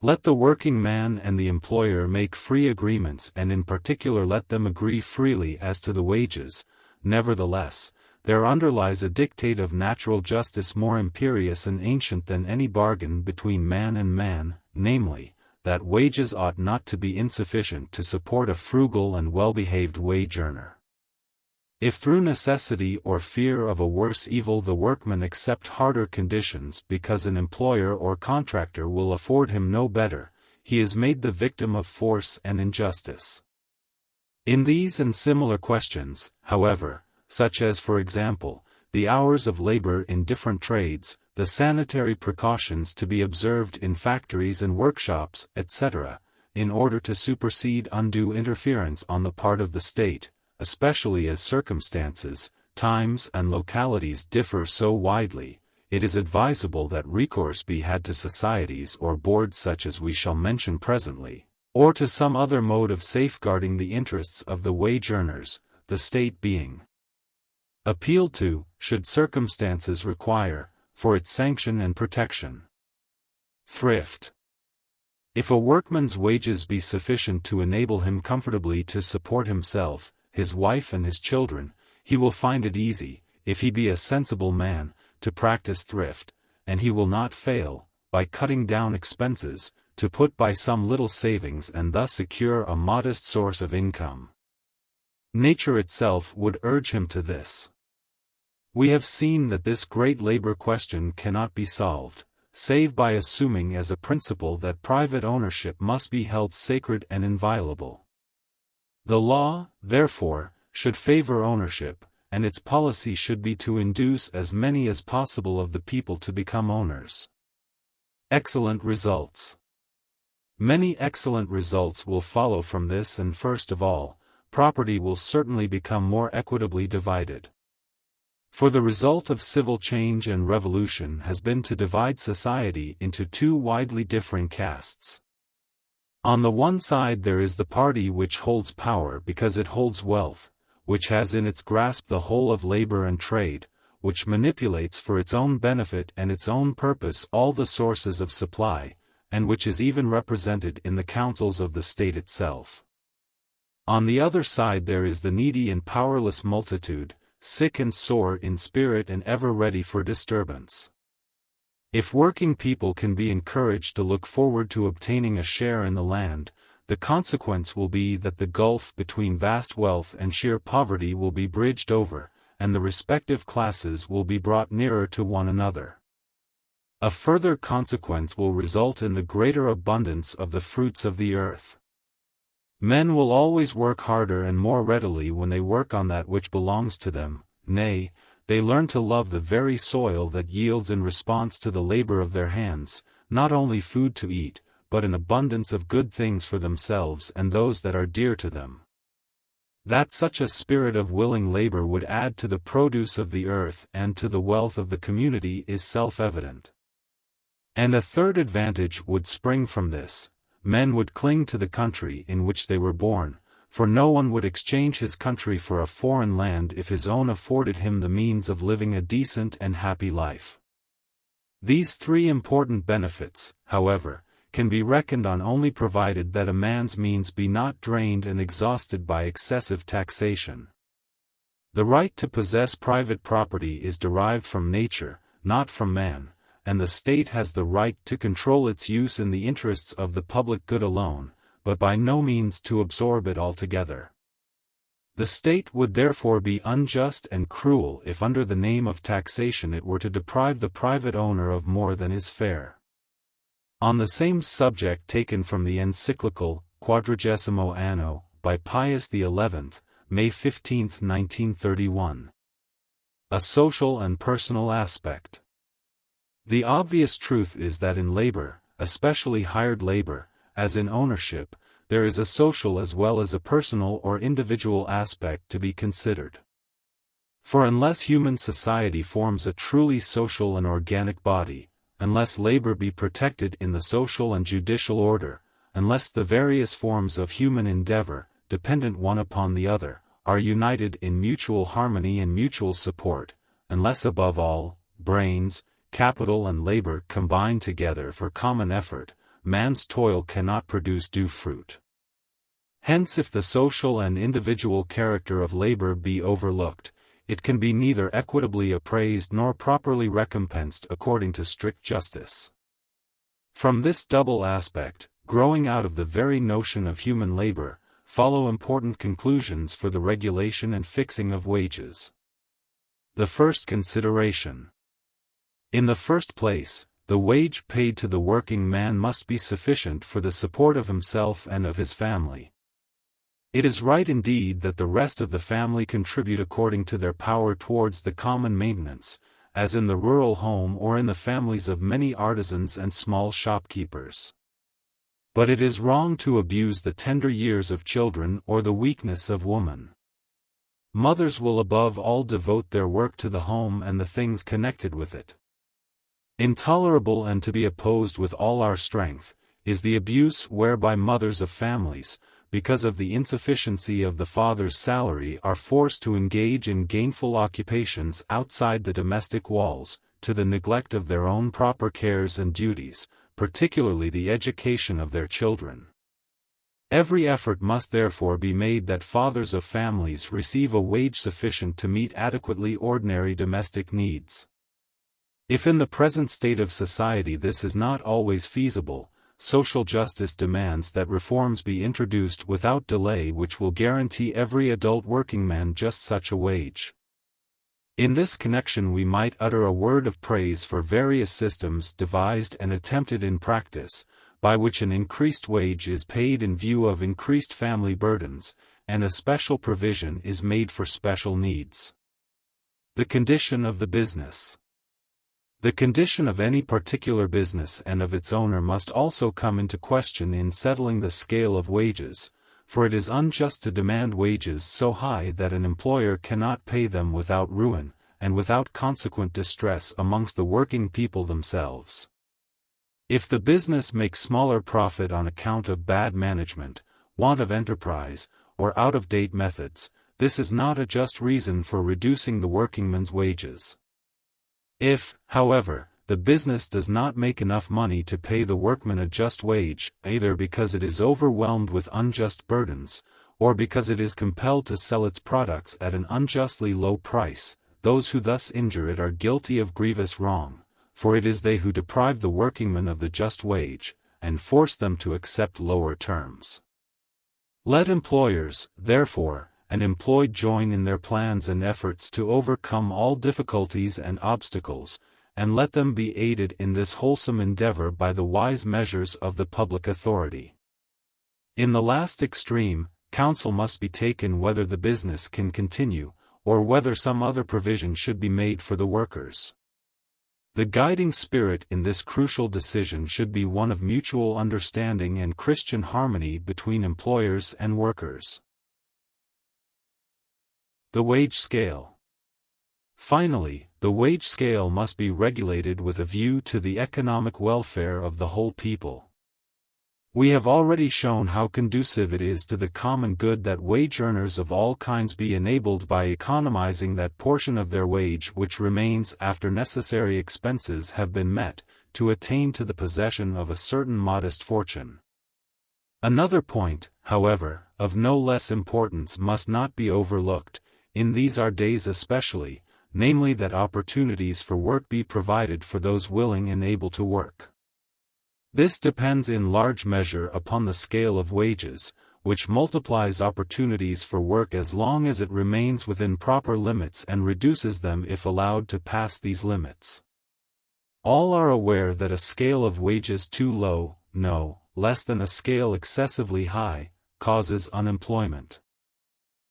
Let the working man and the employer make free agreements, and in particular let them agree freely as to the wages. Nevertheless, there underlies a dictate of natural justice more imperious and ancient than any bargain between man and man, namely, that wages ought not to be insufficient to support a frugal and well-behaved wage-earner. If through necessity or fear of a worse evil the workman accept harder conditions because an employer or contractor will afford him no better, he is made the victim of force and injustice. In these and similar questions, however, such as for example, the hours of labor in different trades, the sanitary precautions to be observed in factories and workshops, etc., in order to supersede undue interference on the part of the state, especially as circumstances, times and localities differ so widely, it is advisable that recourse be had to societies or boards such as we shall mention presently, or to some other mode of safeguarding the interests of the wage earners, the state being appealed to, should circumstances require, for its sanction and protection. Thrift. If a workman's wages be sufficient to enable him comfortably to support himself, his wife and his children, he will find it easy, if he be a sensible man, to practice thrift, and he will not fail, by cutting down expenses, to put by some little savings and thus secure a modest source of income. Nature itself would urge him to this. We have seen that this great labor question cannot be solved, save by assuming as a principle that private ownership must be held sacred and inviolable. The law, therefore, should favor ownership, and its policy should be to induce as many as possible of the people to become owners. Excellent results. Many excellent results will follow from this, and first of all, property will certainly become more equitably divided. For the result of civil change and revolution has been to divide society into two widely differing castes. On the one side there is the party which holds power because it holds wealth, which has in its grasp the whole of labor and trade, which manipulates for its own benefit and its own purpose all the sources of supply, and which is even represented in the councils of the state itself. On the other side there is the needy and powerless multitude, sick and sore in spirit and ever ready for disturbance. If working people can be encouraged to look forward to obtaining a share in the land, the consequence will be that the gulf between vast wealth and sheer poverty will be bridged over, and the respective classes will be brought nearer to one another. A further consequence will result in the greater abundance of the fruits of the earth. Men will always work harder and more readily when they work on that which belongs to them, nay, they learn to love the very soil that yields in response to the labor of their hands, not only food to eat, but an abundance of good things for themselves and those that are dear to them. That such a spirit of willing labor would add to the produce of the earth and to the wealth of the community is self-evident. And a third advantage would spring from this: men would cling to the country in which they were born, for no one would exchange his country for a foreign land if his own afforded him the means of living a decent and happy life. These three important benefits, however, can be reckoned on only provided that a man's means be not drained and exhausted by excessive taxation. The right to possess private property is derived from nature, not from man, and the state has the right to control its use in the interests of the public good alone, but by no means to absorb it altogether. The state would therefore be unjust and cruel if under the name of taxation it were to deprive the private owner of more than is fair. On the same subject taken from the encyclical Quadragesimo Anno, by Pius XI, May 15, 1931. A social and personal aspect. The obvious truth is that in labor, especially hired labor, as in ownership, there is a social as well as a personal or individual aspect to be considered. For unless human society forms a truly social and organic body, unless labor be protected in the social and judicial order, unless the various forms of human endeavor, dependent one upon the other, are united in mutual harmony and mutual support, unless above all, brains, capital and labor combine together for common effort, man's toil cannot produce due fruit. Hence if the social and individual character of labor be overlooked, it can be neither equitably appraised nor properly recompensed according to strict justice. From this double aspect, growing out of the very notion of human labor, follow important conclusions for the regulation and fixing of wages. The first consideration. In the first place, the wage paid to the working man must be sufficient for the support of himself and of his family. It is right indeed that the rest of the family contribute according to their power towards the common maintenance, as in the rural home or in the families of many artisans and small shopkeepers. But it is wrong to abuse the tender years of children or the weakness of woman. Mothers will above all devote their work to the home and the things connected with it. Intolerable and to be opposed with all our strength, is the abuse whereby mothers of families, because of the insufficiency of the father's salary, are forced to engage in gainful occupations outside the domestic walls, to the neglect of their own proper cares and duties, particularly the education of their children. Every effort must therefore be made that fathers of families receive a wage sufficient to meet adequately ordinary domestic needs. If in the present state of society this is not always feasible, social justice demands that reforms be introduced without delay which will guarantee every adult workingman just such a wage. In this connection we might utter a word of praise for various systems devised and attempted in practice, by which an increased wage is paid in view of increased family burdens, and a special provision is made for special needs. The condition of the business. The condition of any particular business and of its owner must also come into question in settling the scale of wages, for it is unjust to demand wages so high that an employer cannot pay them without ruin, and without consequent distress amongst the working people themselves. If the business makes smaller profit on account of bad management, want of enterprise, or out-of-date methods, this is not a just reason for reducing the workingman's wages. If, however, the business does not make enough money to pay the workman a just wage, either because it is overwhelmed with unjust burdens, or because it is compelled to sell its products at an unjustly low price, those who thus injure it are guilty of grievous wrong, for it is they who deprive the workingman of the just wage, and force them to accept lower terms. Let employers, therefore, and employed join in their plans and efforts to overcome all difficulties and obstacles, and let them be aided in this wholesome endeavor by the wise measures of the public authority. In the last extreme, counsel must be taken whether the business can continue, or whether some other provision should be made for the workers. The guiding spirit in this crucial decision should be one of mutual understanding and Christian harmony between employers and workers. The wage scale. Finally, the wage scale must be regulated with a view to the economic welfare of the whole people. We have already shown how conducive it is to the common good that wage earners of all kinds be enabled by economizing that portion of their wage which remains after necessary expenses have been met, to attain to the possession of a certain modest fortune. Another point, however, of no less importance must not be overlooked. in these our days especially, namely that opportunities for work be provided for those willing and able to work. This depends in large measure upon the scale of wages, which multiplies opportunities for work as long as it remains within proper limits and reduces them if allowed to pass these limits. All are aware that a scale of wages too low, no less than a scale excessively high, causes unemployment.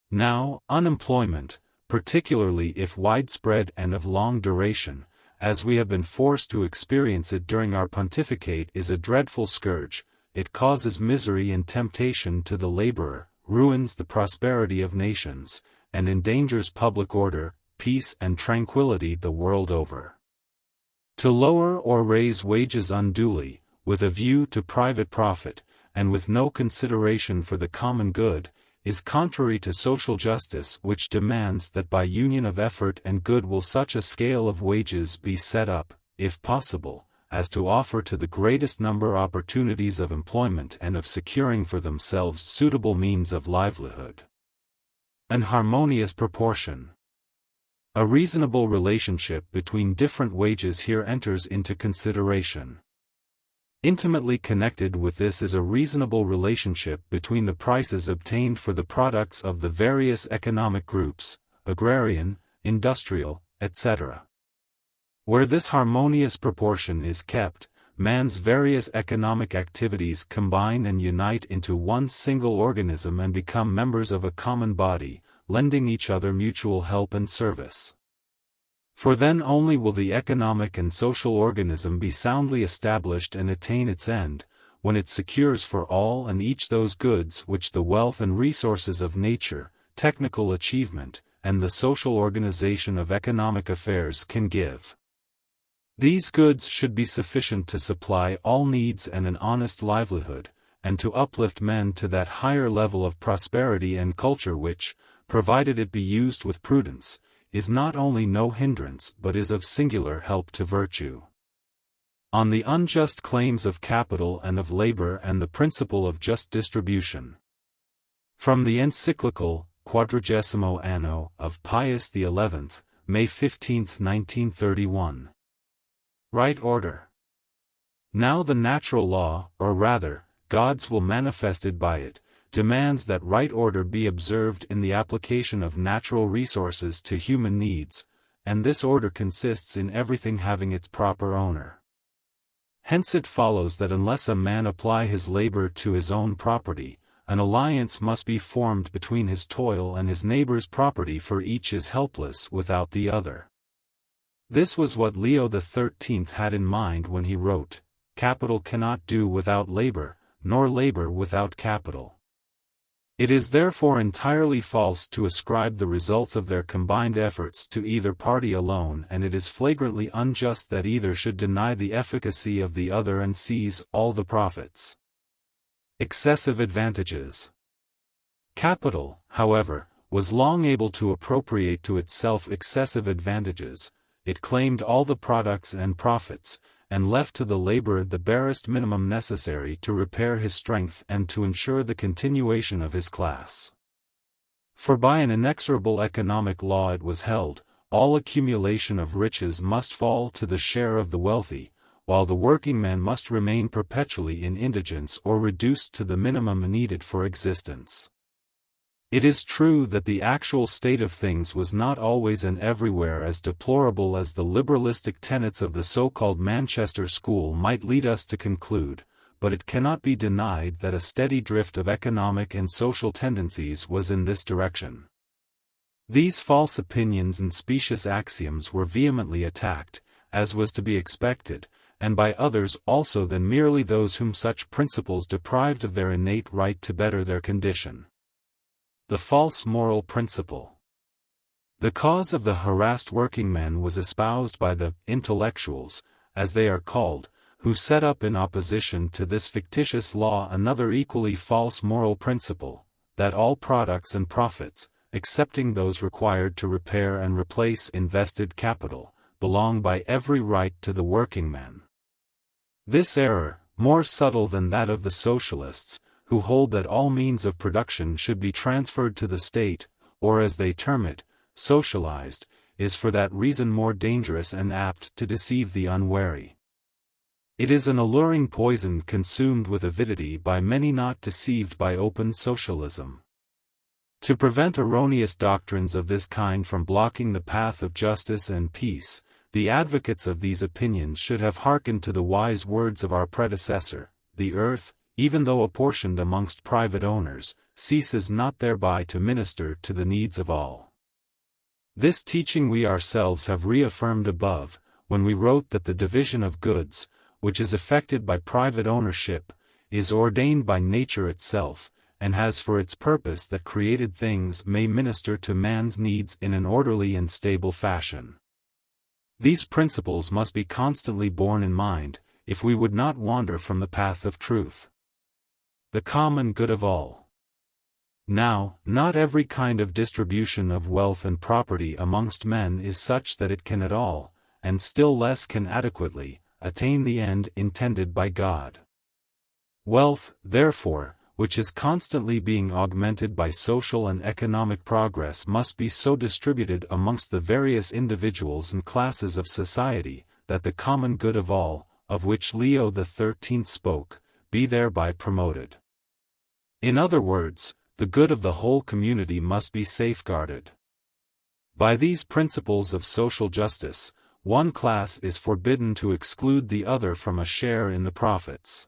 Now, unemployment, particularly if widespread and of long duration, as we have been forced to experience it during our pontificate, is a dreadful scourge. It causes misery and temptation to the laborer, ruins the prosperity of nations, and endangers public order, peace and tranquility the world over. To lower or raise wages unduly, with a view to private profit, and with no consideration for the common good, is contrary to social justice, which demands that by union of effort and good will such a scale of wages be set up, if possible, as to offer to the greatest number opportunities of employment and of securing for themselves suitable means of livelihood. An harmonious proportion. A reasonable relationship between different wages here enters into consideration. Intimately connected with this is a reasonable relationship between the prices obtained for the products of the various economic groups, agrarian, industrial, etc. Where this harmonious proportion is kept, man's various economic activities combine and unite into one single organism and become members of a common body, lending each other mutual help and service. For then only will the economic and social organism be soundly established and attain its end, when it secures for all and each those goods which the wealth and resources of nature, technical achievement, and the social organization of economic affairs can give. These goods should be sufficient to supply all needs and an honest livelihood, and to uplift men to that higher level of prosperity and culture which, provided it be used with prudence, is not only no hindrance but is of singular help to virtue. On the unjust claims of capital and of labor and the principle of just distribution. From the encyclical, 40º Anno, of Pius XI, May 15, 1931. Right order. Now the natural law, or rather, God's will manifested by it, demands that right order be observed in the application of natural resources to human needs, and this order consists in everything having its proper owner. Hence it follows that unless a man apply his labor to his own property, an alliance must be formed between his toil and his neighbor's property, for each is helpless without the other. This was what Leo XIII had in mind when he wrote, "Capital cannot do without labor, nor labor without capital." It is therefore entirely false to ascribe the results of their combined efforts to either party alone, and it is flagrantly unjust that either should deny the efficacy of the other and seize all the profits. Excessive advantages. Capital, however, was long able to appropriate to itself excessive advantages. It claimed all the products and profits, and left to the laborer the barest minimum necessary to repair his strength and to ensure the continuation of his class. For by an inexorable economic law it was held, all accumulation of riches must fall to the share of the wealthy, while the working man must remain perpetually in indigence or reduced to the minimum needed for existence. It is true that the actual state of things was not always and everywhere as deplorable as the liberalistic tenets of the so-called Manchester School might lead us to conclude, but it cannot be denied that a steady drift of economic and social tendencies was in this direction. These false opinions and specious axioms were vehemently attacked, as was to be expected, and by others also than merely those whom such principles deprived of their innate right to better their condition. The false moral principle. The cause of the harassed workingmen was espoused by the intellectuals, as they are called, who set up in opposition to this fictitious law another equally false moral principle, that all products and profits, excepting those required to repair and replace invested capital, belong by every right to the workingman. This error, more subtle than that of the socialists, who hold that all means of production should be transferred to the state, or as they term it, socialized, is for that reason more dangerous and apt to deceive the unwary. It is an alluring poison consumed with avidity by many not deceived by open socialism. To prevent erroneous doctrines of this kind from blocking the path of justice and peace, the advocates of these opinions should have hearkened to the wise words of our predecessor: the earth, even though apportioned amongst private owners, ceases not thereby to minister to the needs of all. This teaching we ourselves have reaffirmed above, when we wrote that the division of goods, which is effected by private ownership, is ordained by nature itself, and has for its purpose that created things may minister to man's needs in an orderly and stable fashion. These principles must be constantly borne in mind, if we would not wander from the path of truth. The common good of all. Now, not every kind of distribution of wealth and property amongst men is such that it can at all, and still less can adequately, attain the end intended by God. Wealth, therefore, which is constantly being augmented by social and economic progress, must be so distributed amongst the various individuals and classes of society, that the common good of all, of which Leo XIII spoke, be thereby promoted. In other words, the good of the whole community must be safeguarded. By these principles of social justice, one class is forbidden to exclude the other from a share in the profits.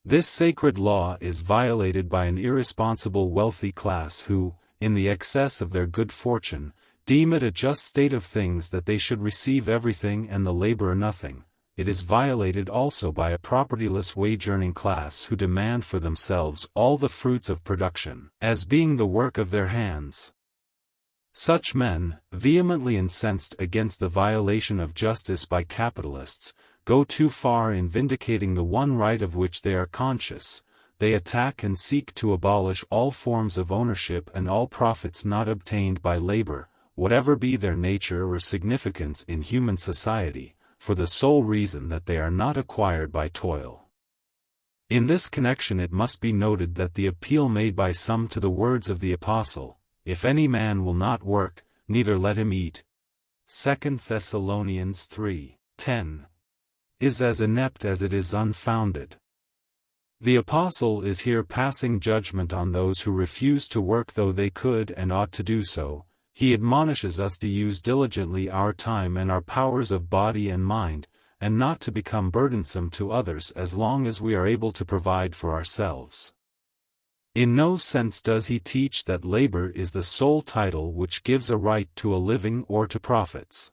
This sacred law is violated by an irresponsible wealthy class who, in the excess of their good fortune, deem it a just state of things that they should receive everything and the laborer nothing. It is violated also by a propertyless wage-earning class who demand for themselves all the fruits of production, as being the work of their hands. Such men, vehemently incensed against the violation of justice by capitalists, go too far in vindicating the one right of which they are conscious. They attack and seek to abolish all forms of ownership and all profits not obtained by labor, whatever be their nature or significance in human society, for the sole reason that they are not acquired by toil. In this connection it must be noted that the appeal made by some to the words of the Apostle, "If any man will not work, neither let him eat," 2 Thessalonians 3:10, is as inept as it is unfounded. The Apostle is here passing judgment on those who refuse to work though they could and ought to do so. He admonishes us to use diligently our time and our powers of body and mind, and not to become burdensome to others as long as we are able to provide for ourselves. In no sense does he teach that labor is the sole title which gives a right to a living or to profits.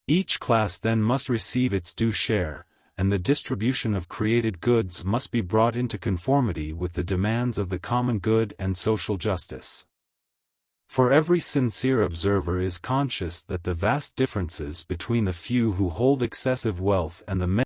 Each class then must receive its due share, and the distribution of created goods must be brought into conformity with the demands of the common good and social justice. For every sincere observer is conscious that the vast differences between the few who hold excessive wealth and the many